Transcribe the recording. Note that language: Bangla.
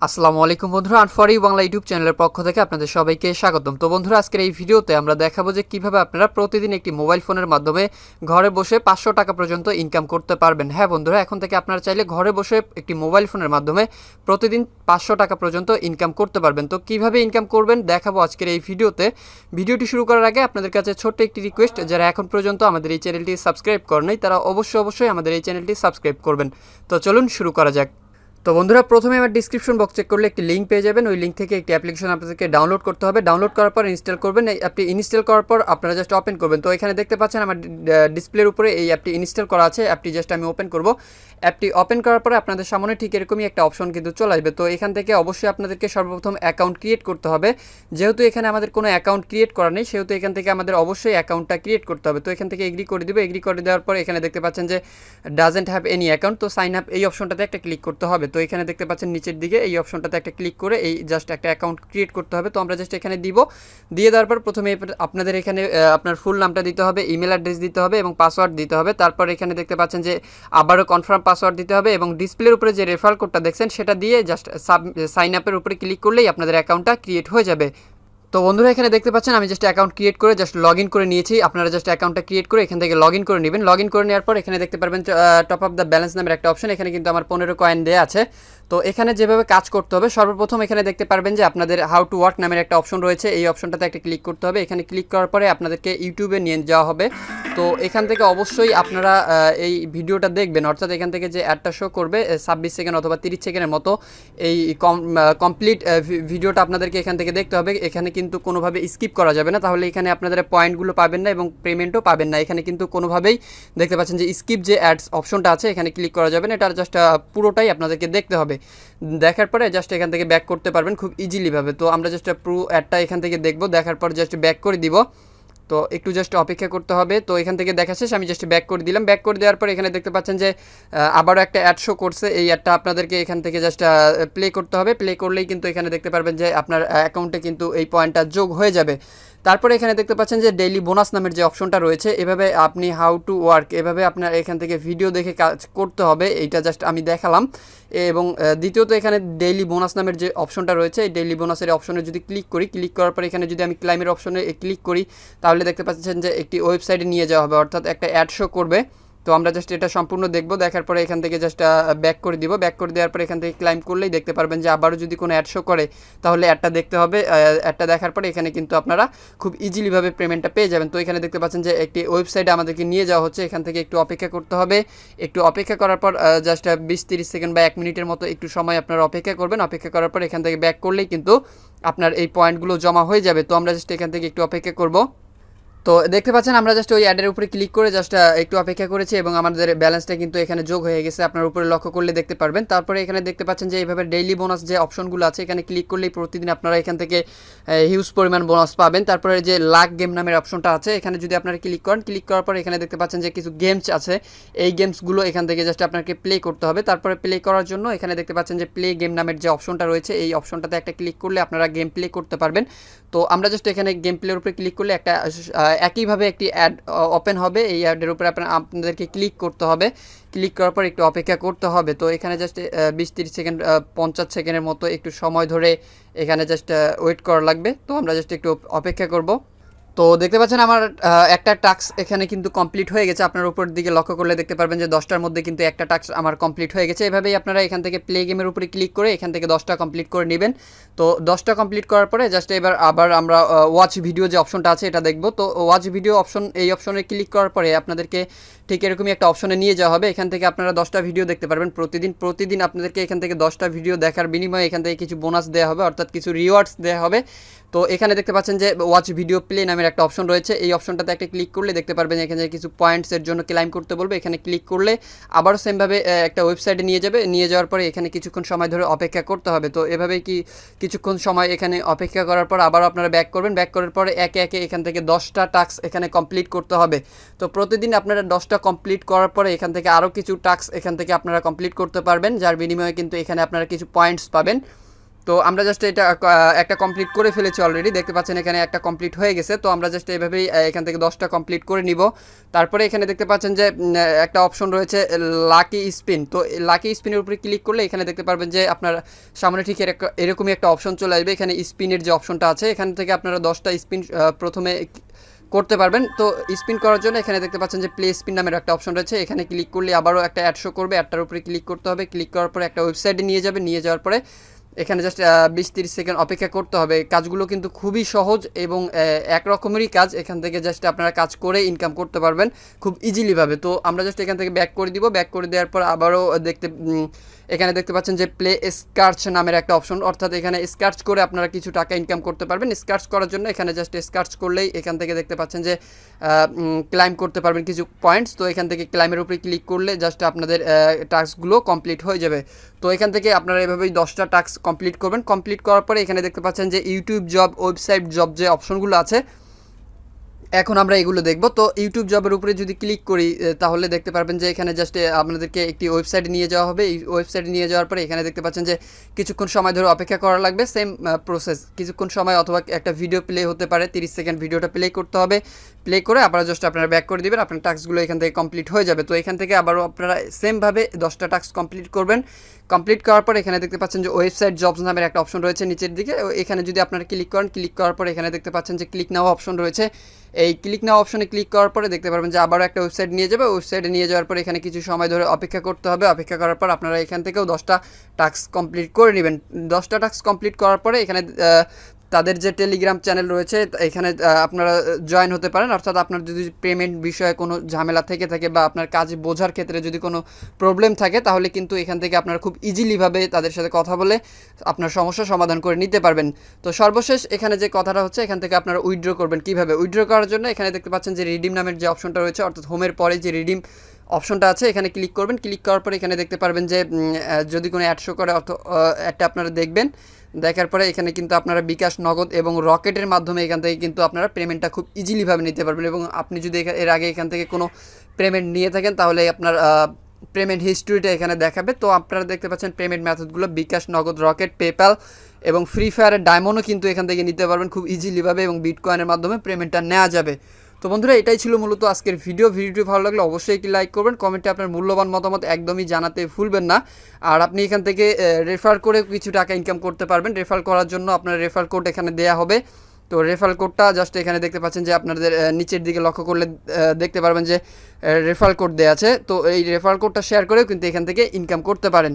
আসসালামু আলাইকুম বন্ধুরা, Earn4U বাংলা ইউটিউব চ্যানেলের পক্ষ থেকে আপনাদের সবাইকে স্বাগতম। তো বন্ধুরা, আজকের এই ভিডিওতে আমরা দেখাবো যে কিভাবে আপনারা প্রতিদিন একটি মোবাইল ফোনের মাধ্যমে ঘরে বসে 500 টাকা পর্যন্ত ইনকাম করতে পারবেন। হ্যাঁ বন্ধুরা, এখন থেকে আপনারা চাইলে ঘরে বসে একটি মোবাইল ফোনের মাধ্যমে প্রতিদিন 500 টাকা পর্যন্ত ইনকাম করতে পারবেন। তো কিভাবে ইনকাম করবেন দেখাবো আজকের এই ভিডিওতে। ভিডিওটি শুরু করার আগে আপনাদের কাছে ছোট্ট একটি রিকোয়েস্ট, যারা এখন পর্যন্ত আমাদের এই চ্যানেলটি সাবস্ক্রাইব করেননি তারা অবশ্যই আমাদের এই চ্যানেলটি সাবস্ক্রাইব করবেন। তো চলুন শুরু করা যাক। তো বন্ধুরা, প্রথমে আমার ডিসক্রিপশন বক্স চেক করলে একটি লিঙ্ক পেয়ে যাবেন। ওই লিঙ্ক থেকে একটি অ্যাপ্লিকেশন আপনাদেরকে ডাউনলোড করতে হবে। ডাউনলোড করার পর ইনস্টল করবেন। এই অ্যাপটি ইনস্টল করার পর আপনারা জাস্ট ওপেন করবেন। তো এখানে দেখতে পাচ্ছেন আমার ডিসপ্লের উপরে এই অ্যাপটি ইনস্টল করা আছে। অ্যাপটি জাস্ট আমি ওপেন করব। অ্যাপটি ওপেন করার পরে আপনাদের সামনে ঠিক এরকমই একটা অপশন কিন্তু চলে আসবে। তো এখান থেকে অবশ্যই আপনাদেরকে সর্বপ্রথম অ্যাকাউন্ট ক্রিয়েট করতে হবে। যেহেতু এখানে আমাদের কোনো অ্যাকাউন্ট ক্রিয়েট করা নেই, সেহেতু এখান থেকে আমাদের অবশ্যই অ্যাকাউন্টটা ক্রিয়েট করতে হবে। তো এখান থেকে এগ্রি করে দিব। এগ্রি করে দেওয়ার পর এখানে দেখতে পাচ্ছেন যে ডাজেন্ট হ্যাভ এনি অ্যাকাউন্ট। তো সাইন আপ এই অপশনটাতে একটা ক্লিক করতে হবে। তো এখানে দেখতে পাচ্ছেন নিচের দিকে এই অপশনটাতে একটা ক্লিক করে এই জাস্ট একটা অ্যাকাউন্ট ক্রিয়েট করতে হবে। তো আমরা জাস্ট এখানে দিব। দিয়ে দেওয়ার পর প্রথমে আপনাদের এখানে আপনার ফুল নামটা দিতে হবে, ইমেল অ্যাড্রেস দিতে হবে এবং পাসওয়ার্ড দিতে হবে। তারপর এখানে দেখতে পাচ্ছেন যে আবারও কনফার্ম পাসওয়ার্ড দিতে হবে এবং ডিসপ্লের উপরে যে রেফারেল কোডটা দেখছেন সেটা দিয়ে জাস্ট সাইন আপের উপরে ক্লিক করলেই আপনাদের অ্যাকাউন্টটা ক্রিয়েট হয়ে যাবে। তো বন্ধুরা, এখানে দেখতে পাচ্ছেন আমি জাস্ট অ্যাকাউন্ট ক্রিয়েট করে জাস্ট লগ ইন করে নিয়েছি। আপনারা জাস্ট অ্যাকাউন্টটা ক্রিয়েট করে এখান থেকে লগ ইন করে নেবেন। লগ ইন করে নেওয়ার পর এখানে দেখতে পারবেন টপ আপ দ্য ব্যালেন্স নামের একটা অপশন। এখানে কিন্তু আমার 15 কয়েন দেওয়া আছে। তো এখানে যেভাবে কাজ করতে হবে, সর্বপ্রথম এখানে দেখতে পারবেন যে আপনাদের হাউ টু ওয়ার্ক নামের একটা অপশন রয়েছে। এই অপশনটাতে একটা ক্লিক করতে হবে। এখানে ক্লিক করার পরে আপনাদেরকে ইউটিউবে নিয়ে যাওয়া হবে। তো এখান থেকে অবশ্যই আপনারা এই ভিডিওটা দেখবেন, অর্থাৎ এখান থেকে যে অ্যাডটা শো করবে 26 সেকেন্ড অথবা 30 সেকেন্ডের মতো, এই কমপ্লিট ভিডিওটা আপনাদেরকে এখান থেকে দেখতে হবে। এখানে কিন্তু কোনোভাবে স্কিপ করা যাবে না, তাহলে এখানে আপনাদের পয়েন্টগুলো পাবেন না এবং পেমেন্টও পাবেন না। এখানে কিন্তু কোনোভাবেই দেখতে পাচ্ছেন যে স্কিপ যে অ্যাডস অপশনটা আছে এখানে ক্লিক করা যাবে না। এটা জাস্ট পুরোটাই আপনাদেরকে দেখতে হবে। দেখার পরে জাস্ট এখান থেকে ব্যাক করতে পারবেন খুব ইজিলিভাবে। তো আমরা জাস্ট পুরো অ্যাডটা এখান থেকে দেখব, দেখার পর জাস্ট ব্যাক করে দিব। তো একটু জাস্ট অপেক্ষা করতে হবে। তো এখান থেকে দেখা শেষ, আমি জাস্ট ব্যাক করে দিলাম। ব্যাক করে দেওয়ার পর এখানে দেখতে পাচ্ছেন যে আবারও একটা অ্যাড শো করছে। এই অ্যাডটা আপনাদেরকে এখান থেকে জাস্ট প্লে করতে হবে। প্লে করলেই কিন্তু এখানে দেখতে পারবেন যে আপনার অ্যাকাউন্টে কিন্তু এই পয়েন্টটা যোগ হয়ে যাবে। তারপরে এখানে দেখতে পাচ্ছেন যে ডেইলি বোনাস নামের যে অপশনটা রয়েছে, এভাবে আপনি হাউ টু ওয়ার্ক এভাবে আপনার এখান থেকে ভিডিও দেখে কাজ করতে হবে। এইটা জাস্ট আমি দেখালাম। এবং দ্বিতীয়ত এখানে ডেইলি বোনাস নামের যে অপশনটা রয়েছে, এই ডেইলি বোনাসের অপশনে যদি ক্লিক করি, ক্লিক করার পর এখানে যদি আমি ক্লাইমের অপশনে ক্লিক করি, তাহলে দেখতে পাচ্ছেন যে একটি ওয়েবসাইটে নিয়ে যাওয়া হবে, অর্থাৎ একটা অ্যাড শো করবে। তো আমরা জাস্ট এটা সম্পূর্ণ দেখব। দেখার পরে এখান থেকে জাস্ট ব্যাক করে দিব। ব্যাক করে দেওয়ার পরে এখান থেকে ক্লাইম করলেই দেখতে পারবেন যে আবারও যদি কোনো অ্যাড শো করে তাহলে অ্যাডটা দেখতে হবে। অ্যাডটা দেখার পরে এখানে কিন্তু আপনারা খুব ইজিলিভাবে পেমেন্টটা পেয়ে যাবেন। তো এখানে দেখতে পাচ্ছেন যে একটি ওয়েবসাইটে আমাদেরকে নিয়ে যাওয়া হচ্ছে। এখান থেকে একটু অপেক্ষা করতে হবে। একটু অপেক্ষা করার পর জাস্ট 20-30 সেকেন্ড বা 1 মিনিটের মতো একটু সময় আপনারা অপেক্ষা করবেন। অপেক্ষা করার পর এখান থেকে ব্যাক করলেই কিন্তু আপনার এই পয়েন্টগুলো জমা হয়ে যাবে। তো আমরা জাস্ট এখান থেকে একটু অপেক্ষা করব। তো দেখতে পাচ্ছেন আমরা জাস্ট ওই অ্যাডের উপরে ক্লিক করে জাস্ট একটু অপেক্ষা করেছি এবং আমাদের ব্যালেন্সটা কিন্তু এখানে যোগ হয়ে গেছে। আপনার উপরে লক্ষ্য করলে দেখতে পারবেন। তারপরে এখানে দেখতে পাচ্ছেন যে এইভাবে ডেইলি বোনাস যে অপশনগুলো আছে এখানে ক্লিক করলেই প্রতিদিন আপনারা এখান থেকে হিউজ পরিমাণ বোনাস পাবেন। তারপরে যে লাক গেম নামের অপশনটা আছে, এখানে যদি আপনারা ক্লিক করেন, ক্লিক করার পর এখানে দেখতে পাচ্ছেন যে কিছু গেমস আছে। এই গেমসগুলো এখান থেকে জাস্ট আপনাকে প্লে করতে হবে। তারপরে প্লে করার জন্য এখানে দেখতে পাচ্ছেন যে প্লে গেম নামের যে অপশনটা রয়েছে, এই অপশনটাতে একটা ক্লিক করলে আপনারা গেম প্লে করতে পারবেন। তো আমরা জাস্ট এখানে গেম প্লের উপরে ক্লিক করলে একটা একইভাবে একটি অ্যাড ওপেন হবে। এই অ্যাডের উপরে আপনাদেরকে ক্লিক করতে হবে। ক্লিক করার পর একটু অপেক্ষা করতে হবে। তো এখানে জাস্ট 20-30 সেকেন্ড 50 সেকেন্ডের মতো একটু সময় ধরে এখানে জাস্ট ওয়েট করা লাগবে। তো আমরা জাস্ট একটু অপেক্ষা করব। তো দেখতে পাচ্ছেন আমার একটা টাস্ক এখানে কিন্তু কমপ্লিট হয়ে গেছে। আপনার উপর দিকে লক্ষ্য করলে দেখতে পারবেন যে 10টার মধ্যে কিন্তু একটা টাস্ক আমার কমপ্লিট হয়ে গেছে। এভাবেই আপনারা এখান থেকে প্লে গেমের উপরে ক্লিক করে এখান থেকে 10টা কমপ্লিট করে নেবেন। তো 10টা কমপ্লিট করার পরে জাস্ট এবার আবার আমরা ওয়াচ ভিডিও যে অপশনটা আছে এটা দেখব। তো ওয়াচ ভিডিও অপশন, এই অপশনে ক্লিক করার পরে আপনাদেরকে ঠিক এরকমই একটা অপশনে নিয়ে যাওয়া হবে। এখান থেকে আপনারা 10টা ভিডিও দেখতে পারবেন প্রতিদিন আপনাদেরকে এখান থেকে 10টা ভিডিও দেখার বিনিময়ে এখান থেকে কিছু বোনাস দেওয়া হবে, অর্থাৎ কিছু রিওয়ার্ডস দেওয়া হবে। তো এখানে দেখতে পাচ্ছেন যে ওয়াচ ভিডিও প্লে নামের একটা অপশন রয়েছে। এই অপশনটাতে একটা ক্লিক করলে দেখতে পারবেন এখানে কিছু পয়েন্টসের জন্য ক্লাইম করতে বলবে। এখানে ক্লিক করলে আবারও সেমভাবে একটা ওয়েবসাইটে নিয়ে যাবে। নিয়ে যাওয়ার পরে এখানে কিছুক্ষণ সময় ধরে অপেক্ষা করতে হবে। তো এভাবেই কিছুক্ষণ সময় এখানে অপেক্ষা করার পর আবারও আপনারা ব্যাক করবেন। ব্যাক করার পরে একে একে এখান থেকে 10টা টাস্ক এখানে কমপ্লিট করতে হবে। তো প্রতিদিন আপনারা 10টা কমপ্লিট করার পরে এখান থেকে আরও কিছু টাস্ক এখান থেকে আপনারা কমপ্লিট করতে পারবেন, যার বিনিময়ে কিন্তু এখানে আপনারা কিছু পয়েন্টস পাবেন। তো আমরা জাস্ট এটা একটা কমপ্লিট করে ফেলেছি অলরেডি, দেখতে পাচ্ছেন এখানে একটা কমপ্লিট হয়ে গেছে। তো আমরা জাস্ট এইভাবেই এখান থেকে 10টা কমপ্লিট করে নিব। তারপরে এখানে দেখতে পাচ্ছেন যে একটা অপশন রয়েছে লাকি স্পিন। তো লাকি স্পিনের উপরে ক্লিক করলে এখানে দেখতে পারবেন যে আপনার সামনে ঠিক এরকমই একটা অপশন চলে আসবে। এখানে স্পিনের যে অপশনটা আছে এখান থেকে আপনারা 10টা স্পিন প্রথমে করতে পারবেন। তো স্পিন করার জন্য এখানে দেখতে পাচ্ছেন যে প্লে স্পিন নামের একটা অপশন রয়েছে, এখানে ক্লিক করলে আবারও একটা অ্যাড শো করবে, অ্যাডটার উপরে ক্লিক করতে হবে। ক্লিক করার পরে একটা ওয়েবসাইটে নিয়ে যাবে, নিয়ে যাওয়ার পরে এখানে জাস্ট 20-30 সেকেন্ড অপেক্ষা করতে হবে। কাজগুলো কিন্তু খুবই সহজ এবং একরকমেরই কাজ, এখান থেকে জাস্ট আপনারা কাজ করে ইনকাম করতে পারবেন খুব ইজিলিভাবে। তো আমরা জাস্ট এখান থেকে ব্যাক করে দিব, ব্যাক করে দেওয়ার পর আবারও এখানে দেখতে পাচ্ছেন যে প্লে স্কার্চ নামের একটা অপশন, অর্থাৎ এখানে স্কার্চ করে আপনারা কিছু টাকা ইনকাম করতে পারবেন। স্কার্চ করার জন্য এখানে জাস্ট স্কার্চ করলেই এখান থেকে দেখতে পাচ্ছেন যে ক্লাইম করতে পারবেন কিছু পয়েন্টস। তো এখান থেকে ক্লাইমের উপরে ক্লিক করলে জাস্ট আপনাদের টাস্কগুলো কমপ্লিট হয়ে যাবে। তো এখান থেকে আপনারা এভাবেই 10টা টাস্ক কমপ্লিট করবেন। কমপ্লিট করার পরে এখানে দেখতে পাচ্ছেন যে ইউটিউব জব, ওয়েবসাইট জব যে অপশনগুলো আছে, এখন আমরা এগুলো দেখব। তো ইউটিউব জবের উপরে যদি ক্লিক করি তাহলে দেখতে পারবেন যে এখানে জাস্ট আপনাদেরকে একটি ওয়েবসাইটে নিয়ে যাওয়া হবে। এই ওয়েবসাইটে নিয়ে যাওয়ার পরে এখানে দেখতে পাচ্ছেন যে কিছুক্ষণ সময় ধরে অপেক্ষা করা লাগবে, সেম প্রসেস কিছুক্ষণ সময়, অথবা একটা ভিডিও প্লে হতে পারে, 30 সেকেন্ড ভিডিওটা প্লে করতে হবে। প্লে করে আবার জাস্ট আপনারা ব্যাক করে দেবেন, আপনার টাস্কগুলো এখান থেকে কমপ্লিট হয়ে যাবে। তো এখান থেকে আবারও আপনারা সেমভাবে 10টা টাস্ক কমপ্লিট করবেন। কমপ্লিট করার পর এখানে দেখতে পাচ্ছেন যে ওয়েবসাইট জবস নামের একটা অপশন রয়েছে নিচের দিকে, এখানে যদি আপনারা ক্লিক করেন, ক্লিক করার পর এখানে দেখতে পাচ্ছেন যে ক্লিক নাও অপশন রয়েছে। এই ক্লিক নাও অপশনে ক্লিক করার পরে দেখতে পারবেন যে আবারও একটা ওয়েবসাইট নিয়ে যাবে। ওয়েবসাইটে নিয়ে যাওয়ার পর এখানে কিছু সময় ধরে অপেক্ষা করতে হবে। অপেক্ষা করার পর আপনারা এখান থেকেও 10টা টাস্ক কমপ্লিট করে নেবেন। 10টা টাস্ক কমপ্লিট করার পরে এখানে তাদের যে টেলিগ্রাম চ্যানেল রয়েছে এখানে আপনারা জয়েন হতে পারেন। অর্থাৎ আপনার যদি পেমেন্ট বিষয়ে কোনো ঝামেলা থেকে থাকে বা আপনার কাজ বোঝার ক্ষেত্রে যদি কোনো প্রবলেম থাকে, তাহলে কিন্তু এখান থেকে আপনারা খুব ইজিলিভাবে তাদের সাথে কথা বলে আপনার সমস্যার সমাধান করে নিতে পারবেন। তো সর্বশেষ এখানে যে কথাটা হচ্ছে, এখান থেকে আপনারা উইথড্র করবেন কীভাবে। উইথড্র করার জন্য এখানে দেখতে পাচ্ছেন যে রিডিম নামের যে অপশনটা রয়েছে, অর্থাৎ হোমের পরে যে রিডিম অপশনটা আছে এখানে ক্লিক করবেন। ক্লিক করার পরে এখানে দেখতে পারবেন যে যদি কোনো অ্যাড শো করে অ্যাডটা আপনারা দেখবেন। দেখার পরে এখানে কিন্তু আপনারা বিকাশ, নগদ এবং রকেটের মাধ্যমে এখান থেকে কিন্তু আপনারা পেমেন্টটা খুব ইজিলিভাবে নিতে পারবেন। এবং আপনি যদি এর আগে এখান থেকে কোনো পেমেন্ট নিয়ে থাকেন তাহলে আপনার পেমেন্ট হিস্ট্রিটা এখানে দেখাবে। তো আপনারা দেখতে পাচ্ছেন পেমেন্ট মেথডগুলো বিকাশ, নগদ, রকেট, পেপ্যাল এবং ফ্রি ফায়ারের ডায়মন্ডও কিন্তু এখান থেকে নিতে পারবেন খুব ইজিলিভাবে, এবং বিটকয়েনের মাধ্যমে পেমেন্টটা নেওয়া যাবে। তো বন্ধুরা, এটাই ছিল মূলত আজকের ভিডিওটি ভালো লাগলে অবশ্যই একটি লাইক করবেন, কমেন্টে আপনার মূল্যবান মতামত একদমই জানাতে ভুলবেন না। আর আপনি এখান থেকে রেফার করে কিছু টাকা ইনকাম করতে পারবেন। রেফার করার জন্য আপনার রেফার কোড এখানে দেয়া হবে। তো রেফার কোডটা জাস্ট এখানে দেখতে পাচ্ছেন যে আপনাদের নিচের দিকে লক্ষ্য করলে দেখতে পারবেন যে রেফার কোড দেওয়া আছে। তো এই রেফার কোডটা শেয়ার করেও কিন্তু এখান থেকে ইনকাম করতে পারেন।